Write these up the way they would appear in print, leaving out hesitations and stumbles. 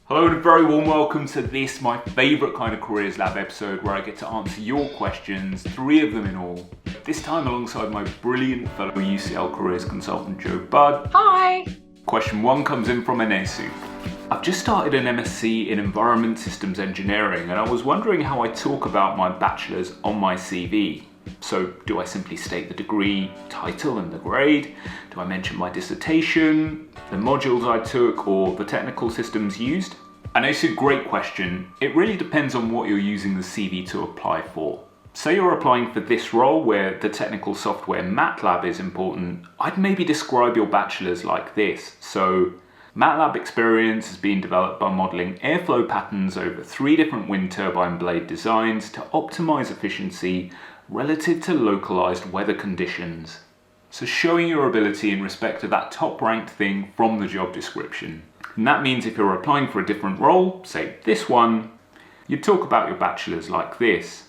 Hello and a very warm welcome to this, my favourite kind of Careers Lab episode where I get to answer your questions, 3 of them in all. This time alongside my brilliant fellow UCL careers consultant Joe Budd. Hi! Question 1 comes in from Anesu. I've just started an MSc in Environment Systems Engineering and I was wondering how I talk about my bachelor's on my CV. So do I simply state the degree, title and the grade? Do I mention my dissertation, the modules I took or the technical systems used? And it's a great question. It really depends on what you're using the CV to apply for. Say you're applying for this role where the technical software MATLAB is important, I'd maybe describe your bachelor's like this. So MATLAB experience has been developed by modelling airflow patterns over 3 different wind turbine blade designs to optimise efficiency relative to localised weather conditions. So showing your ability in respect to that top ranked thing from the job description. And that means if you're applying for a different role, say this one, you'd talk about your bachelor's like this.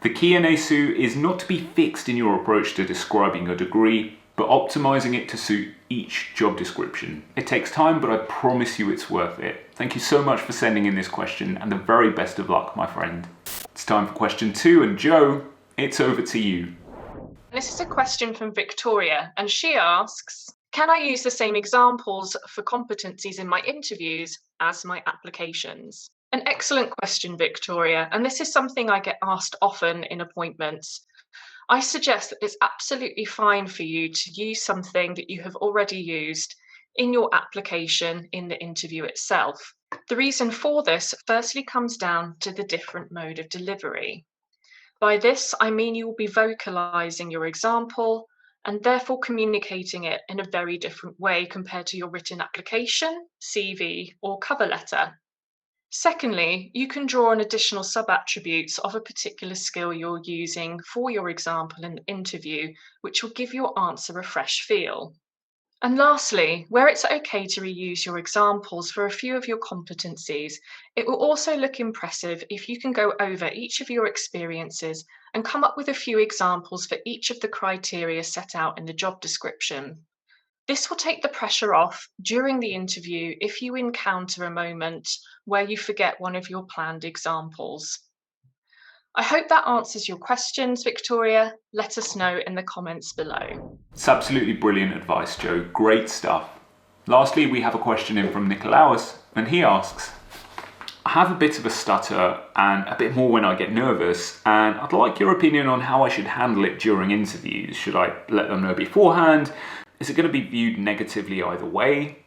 The key, Anesu, is not to be fixed in your approach to describing your degree, but optimising it to suit each job description. It takes time, but I promise you it's worth it. Thank you so much for sending in this question and the very best of luck, my friend. It's time for question 2, and Joe, it's over to you. This is a question from Victoria, and she asks, can I use the same examples for competencies in my interviews as my applications? An excellent question, Victoria, and this is something I get asked often in appointments. I suggest that it's absolutely fine for you to use something that you have already used in your application in the interview itself. The reason for this firstly comes down to the different mode of delivery. By this, I mean you will be vocalising your example and therefore communicating it in a very different way compared to your written application, CV, or cover letter. Secondly, you can draw on additional sub-attributes of a particular skill you're using for your example in the interview, which will give your answer a fresh feel. And lastly, where it's okay to reuse your examples for a few of your competencies, it will also look impressive if you can go over each of your experiences and come up with a few examples for each of the criteria set out in the job description. This will take the pressure off during the interview if you encounter a moment where you forget one of your planned examples. I hope that answers your questions, Victoria. Let us know in the comments below. It's absolutely brilliant advice, Joe. Great stuff. Lastly, we have a question in from Nikolaos, and he asks, I have a bit of a stutter and a bit more when I get nervous, and I'd like your opinion on how I should handle it during interviews. Should I let them know beforehand? Is it going to be viewed negatively either way?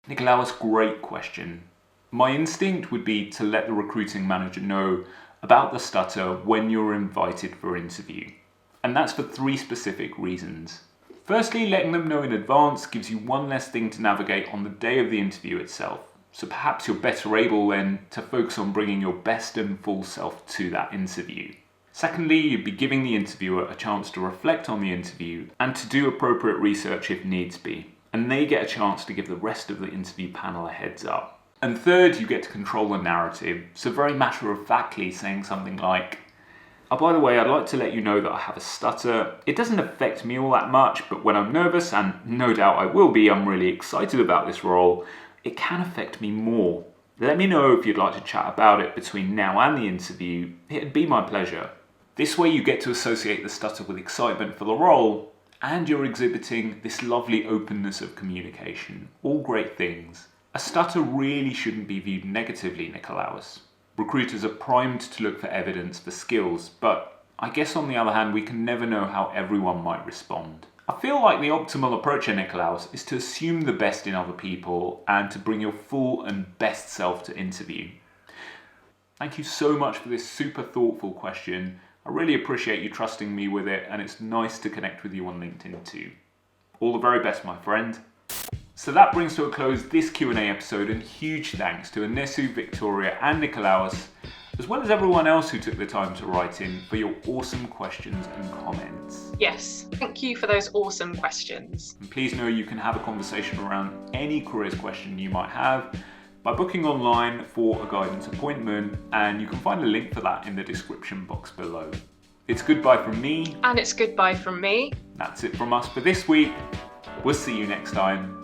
Nikolaos, great question. My instinct would be to let the recruiting manager know about the stutter when you're invited for interview. And that's for 3 specific reasons. Firstly, letting them know in advance gives you one less thing to navigate on the day of the interview itself. So perhaps you're better able then to focus on bringing your best and full self to that interview. Secondly, you'd be giving the interviewer a chance to reflect on the interview and to do appropriate research if needs be. And they get a chance to give the rest of the interview panel a heads up. And third, you get to control the narrative. So very matter-of-factly saying something like, oh, by the way, I'd like to let you know that I have a stutter. It doesn't affect me all that much, but when I'm nervous, and no doubt I will be, I'm really excited about this role, it can affect me more. Let me know if you'd like to chat about it between now and the interview. It'd be my pleasure. This way you get to associate the stutter with excitement for the role, and you're exhibiting this lovely openness of communication. All great things. A stutter really shouldn't be viewed negatively, Nikolaos. Recruiters are primed to look for evidence for skills, but I guess on the other hand, we can never know how everyone might respond. I feel like the optimal approach here, Nikolaos, is to assume the best in other people and to bring your full and best self to interview. Thank you so much for this super thoughtful question. I really appreciate you trusting me with it, and it's nice to connect with you on LinkedIn too. All the very best, my friend. So that brings to a close this Q&A episode, and huge thanks to Anesu, Victoria and Nikolaos, as well as everyone else who took the time to write in for your awesome questions and comments. Yes, thank you for those awesome questions. And please know you can have a conversation around any careers question you might have by booking online for a guidance appointment, and you can find a link for that in the description box below. It's goodbye from me. And it's goodbye from me. That's it from us for this week. We'll see you next time.